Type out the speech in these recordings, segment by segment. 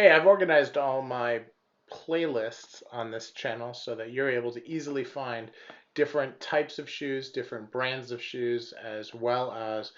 Hey, I've organized all my playlists on this channel so that you're able to easily find different types of shoes, different brands of shoes, as well as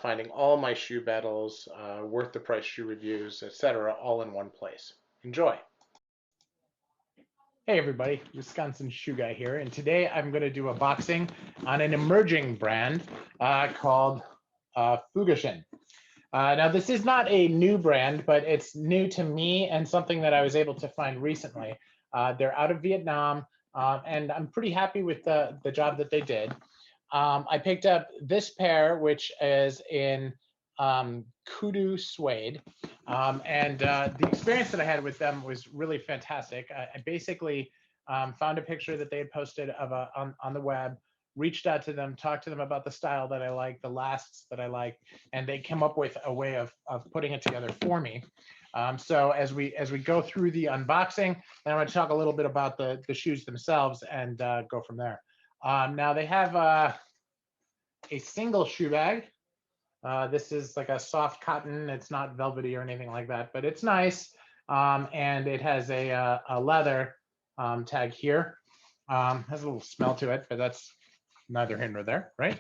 finding all my shoe battles, worth the price shoe reviews, etc., all in one place. Enjoy. Hey everybody, Wisconsin Shoe Guy here, and today I'm going to do a boxing on an emerging brand called Fugashin. Now, this is not a new brand, but it's new to me and something that I was able to find recently. They're out of Vietnam, and I'm pretty happy with the job that they did. I picked up this pair, which is in kudu suede, and the experience that I had with them was really fantastic. I basically found a picture that they had posted of on the web, reached out to them, talked to them about the style that I like, the lasts that I like, and they came up with a way of putting it together for me. So as we go through the unboxing, then I'm going to talk a little bit about the shoes themselves and go from there. Now they have a single shoe bag. This is like a soft cotton. It's not velvety or anything like that, but it's nice. And it has a leather tag here. Has a little smell to it, but that's neither here nor there, right?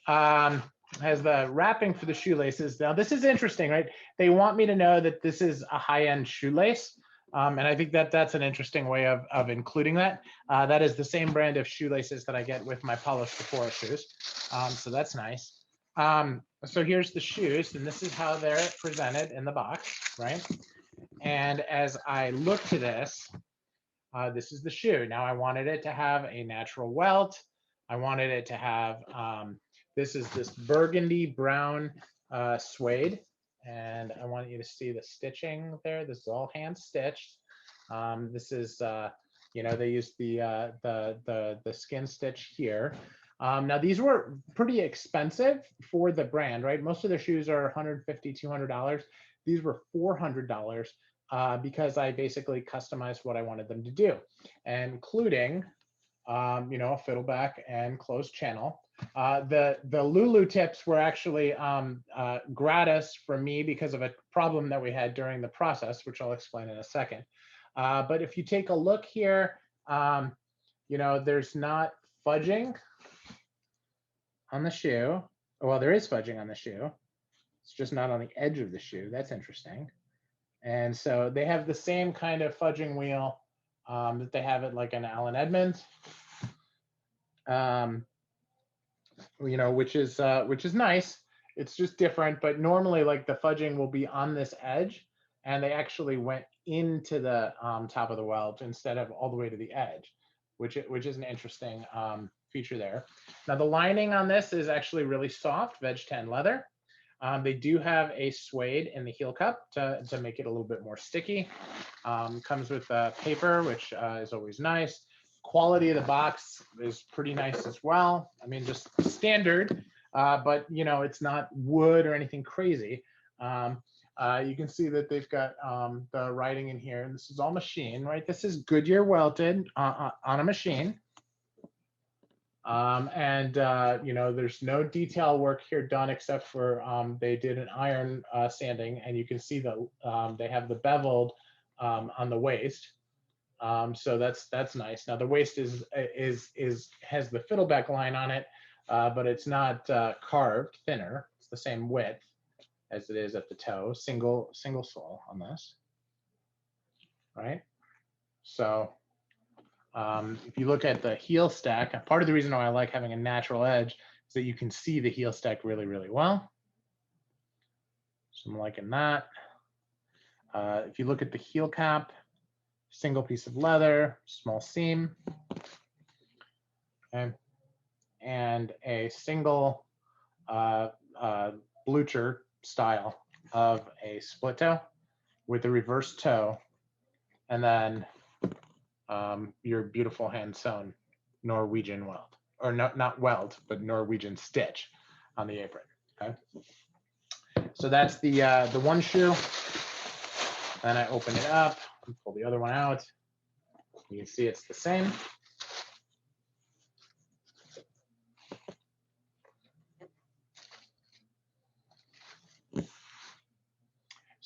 Has the wrapping for the shoelaces. Now this is interesting, right? They want me to know that this is a high-end shoelace. And I think that that's an interesting way of including that. That is the same brand of shoelaces that I get with my Paulo Scapora shoes. So that's nice. So here's the shoes, and this is how they're presented in the box, right? And as I look to this, this is the shoe. Now I wanted it to have a natural welt. I wanted it to have, this is this burgundy brown suede. And I want you to see the stitching there. This is all hand stitched. This is, they use the skin stitch here. Now these were pretty expensive for the brand, right? Most of their shoes are $150, $200. These were $400 because I basically customized what I wanted them to do, including, a fiddleback and closed channel. The Lulu tips were actually gratis for me because of a problem that we had during the process, which I'll explain in a second. But if you take a look here, there's not fudging on the shoe. Well, there is fudging on the shoe. It's just not on the edge of the shoe. That's interesting. And so they have the same kind of fudging wheel that they have at like an Allen Edmonds, which is nice. It's just different, but normally like the fudging will be on this edge, and they actually went into the top of the welt instead of all the way to the edge, which is an interesting feature there. Now the lining on this is actually really soft, veg tan leather. They do have a suede in the heel cup to make it a little bit more sticky. Comes with paper, which is always nice. Quality of the box is pretty nice as well. I mean, just standard, but it's not wood or anything crazy. You can see that they've got the writing in here, and this is all machine, right? This is Goodyear welted on a machine. There's no detail work here done except for they did an iron sanding, and you can see that they have the beveled on the waist. So that's nice. Now the waist has the fiddleback line on it, but it's not carved thinner. It's the same width as it is at the toe. Single sole on this, right? So. If you look at the heel stack, part of the reason why I like having a natural edge is that you can see the heel stack really, really well. So I'm liking that. If you look at the heel cap, single piece of leather, small seam, okay, and a single blucher style of a split toe with a reverse toe, and then your beautiful hand sewn Norwegian weld, or not weld, but Norwegian stitch on the apron. Okay, so that's the one shoe. Then I open it up and pull the other one out. You can see it's the same.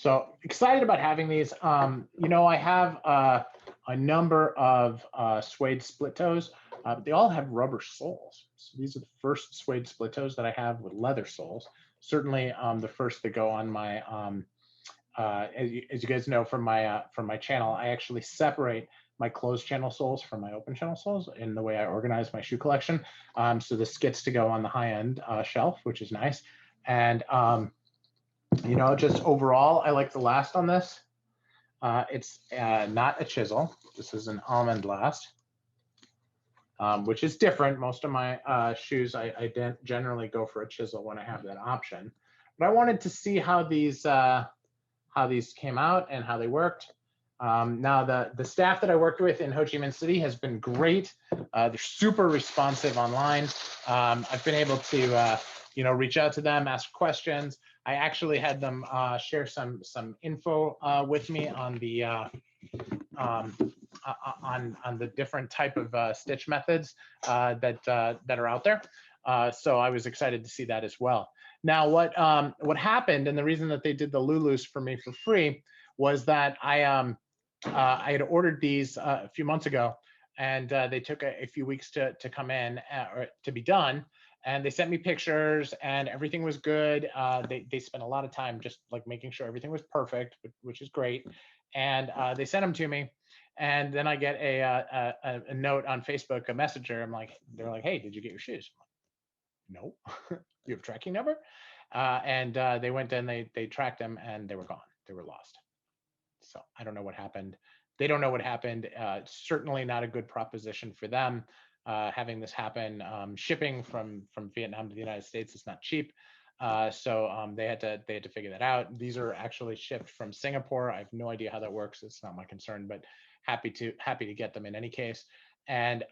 So excited about having these. You know, I have a number of suede split toes. They all have rubber soles. So these are the first suede split toes that I have with leather soles. Certainly the first to go on my, as you guys know from my channel, I actually separate my closed channel soles from my open channel soles in the way I organize my shoe collection. So this gets to go on the high end shelf, which is nice. And you know, just overall, I like the last on this. It's not a chisel. This is an almond last, which is different. Most of my shoes, I generally go for a chisel when I have that option. But I wanted to see how these came out and how they worked. Now, the staff that I worked with in Ho Chi Minh City has been great. They're super responsive online. I've been able to you know, reach out to them, ask questions. I actually had them share some info with me on the on the different type of stitch methods that are out there. So I was excited to see that as well. Now, what happened, and the reason that they did the Lulus for me for free, was that I had ordered these a few months ago, and they took a few weeks to come in or to be done. And they sent me pictures and everything was good. They spent a lot of time just like making sure everything was perfect, which is great. And they sent them to me. And then I get a note on Facebook, a messenger. They're like, hey, did you get your shoes? I'm like, no. You have a tracking number? And they went and they tracked them and they were gone. They were lost. So I don't know what happened. They don't know what happened. Certainly not a good proposition for them. Having this happen, shipping from Vietnam to the United States is not cheap, so they had to figure that out. These are actually shipped from Singapore. I have no idea how that works. It's not my concern, but happy to get them in any case. And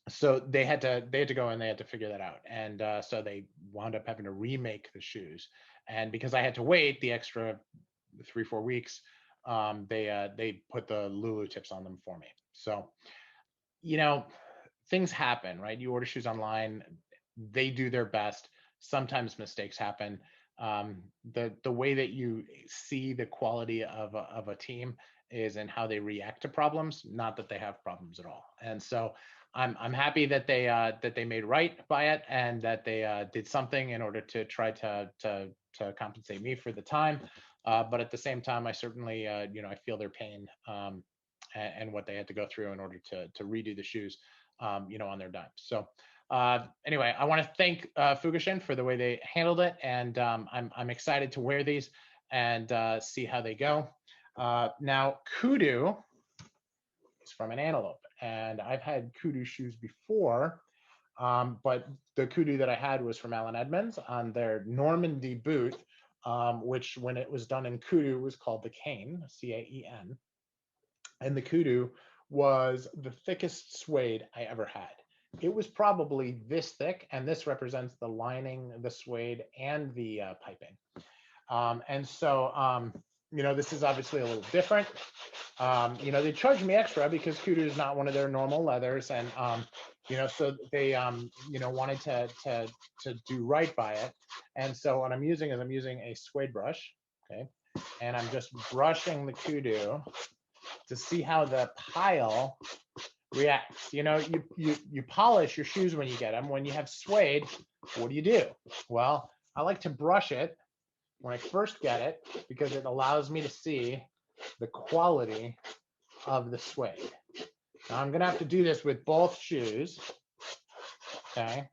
so they had to go and they had to figure that out. And so they wound up having to remake the shoes. And because I had to wait the extra 3-4 weeks, they put the Lulu tips on them for me. So, you know, things happen, right? You order shoes online, they do their best. Sometimes mistakes happen. The way that you see the quality of a team is in how they react to problems, not that they have problems at all. And so I'm happy that they made right by it and that they did something in order to try to compensate me for the time. But at the same time, I certainly you know, I feel their pain. And what they had to go through in order to redo the shoes, you know, on their dime. So anyway, I want to thank Fugashin for the way they handled it, and I'm excited to wear these and see how they go. Now, Kudu is from an Antelope, and I've had Kudu shoes before, but the Kudu that I had was from Alden Edmonds on their Normandy boot, which when it was done in Kudu was called the Cane, C-A-E-N. And the Kudu was the thickest suede I ever had. It was probably this thick, and this represents the lining, the suede, and the piping. And so, you know, this is obviously a little different. You know, they charged me extra because Kudu is not one of their normal leathers, and you know, so they you know, wanted to do right by it. And so what I'm using is I'm using a suede brush, okay, and I'm just brushing the Kudu to see how the pile reacts. You know, you polish your shoes when you get them. When you have suede, what do? Well, I like to brush it when I first get it because it allows me to see the quality of the suede. Now I'm gonna have to do this with both shoes. Okay.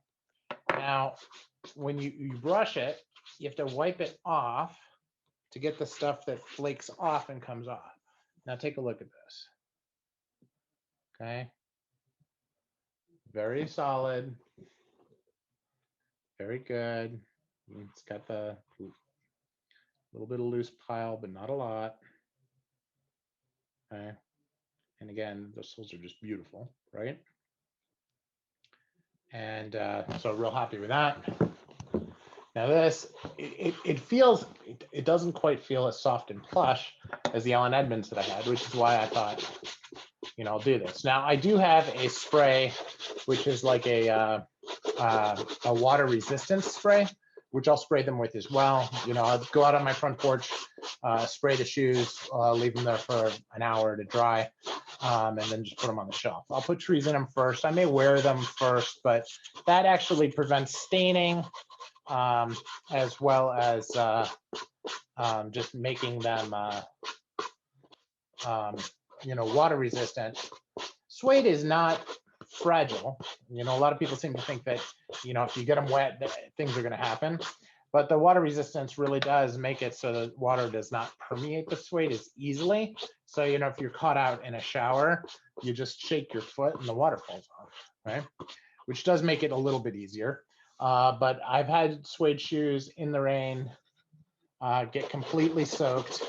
Now, when you brush it, you have to wipe it off to get the stuff that flakes off and comes off. Now take a look at this. Okay. Very solid. Very good. It's got the little bit of loose pile, but not a lot. Okay. And again, the soles are just beautiful, right? And so real happy with that. Now this, it feels, it doesn't quite feel as soft and plush as the Alden Edmonds that I had, which is why I thought, you know, I'll do this. Now I do have a spray, which is like a water resistance spray. which I'll spray them with as well. You know, I'll go out on my front porch, spray the shoes, leave them there for an hour to dry, and then just put them on the shelf. I'll put trees in them first. I may wear them first, but that actually prevents staining, as well as just making them, you know, water resistant. Suede is not fragile. You know, a lot of people seem to think that, you know, if you get them wet, things are going to happen. But the water resistance really does make it so that water does not permeate the suede as easily. So, you know, if you're caught out in a shower, you just shake your foot and the water falls off, right? Which does make it a little bit easier. But I've had suede shoes in the rain get completely soaked,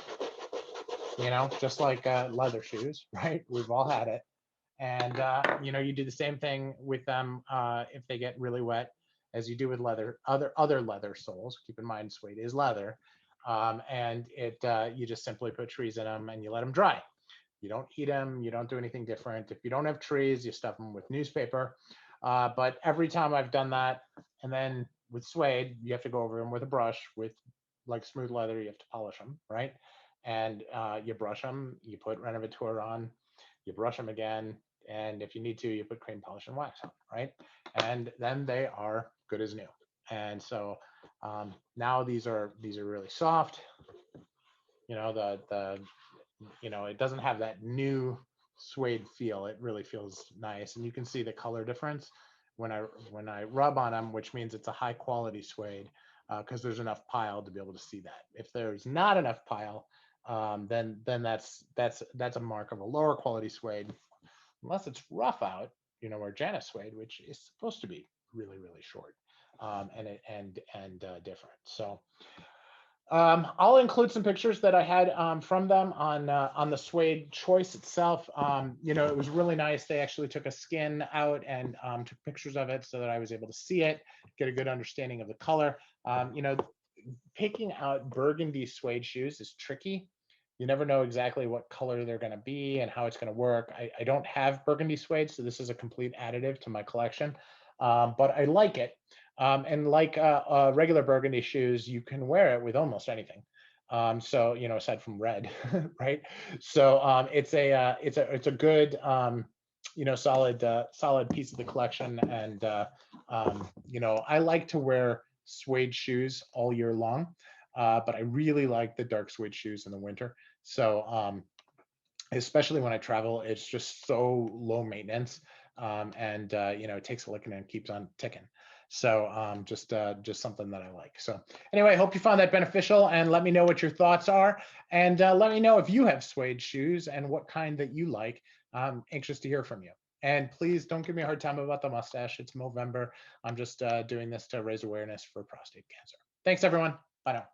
you know, just like leather shoes, right? We've all had it. And, you know, you do the same thing with them if they get really wet as you do with leather, other leather soles. Keep in mind, suede is leather. And you just simply put trees in them and you let them dry. You don't heat them. You don't do anything different. If you don't have trees, you stuff them with newspaper. But every time I've done that, and then with suede, you have to go over them with a brush. With like smooth leather, you have to polish them, right? And you brush them, you put Renovateur on, you brush them again, and if you need to, you put cream polish and wax on, right? And then they are good as new. And so now these are really soft. You know, you know, it doesn't have that new suede feel. It really feels nice, and you can see the color difference when I rub on them, which means it's a high quality suede because there's enough pile to be able to see that. If there's not enough pile, then that's a mark of a lower quality suede, unless it's rough out, you know, or Janus suede, which is supposed to be really short and different. So I'll include some pictures that I had from them on the suede choice itself. You know, it was really nice. They actually took a skin out and took pictures of it so that I was able to see it, get a good understanding of the color. You know, picking out burgundy suede shoes is tricky. You never know exactly what color they're going to be and how it's going to work. I don't have burgundy suede, so this is a complete additive to my collection, but I like it. And like regular burgundy shoes, you can wear it with almost anything. So, you know, aside from red, right? So it's a good, you know, solid piece of the collection. And, you know, I like to wear suede shoes all year long, but I really like the dark suede shoes in the winter. So especially when I travel, it's just so low maintenance. And you know, it takes a licking and keeps on ticking. So just something that I like. So anyway, I hope you found that beneficial, and let me know what your thoughts are, and let me know if you have suede shoes and what kind that you like. I'm anxious to hear from you. And please don't give me a hard time about the mustache. It's Movember. I'm just doing this to raise awareness for prostate cancer. Thanks, everyone. Bye now.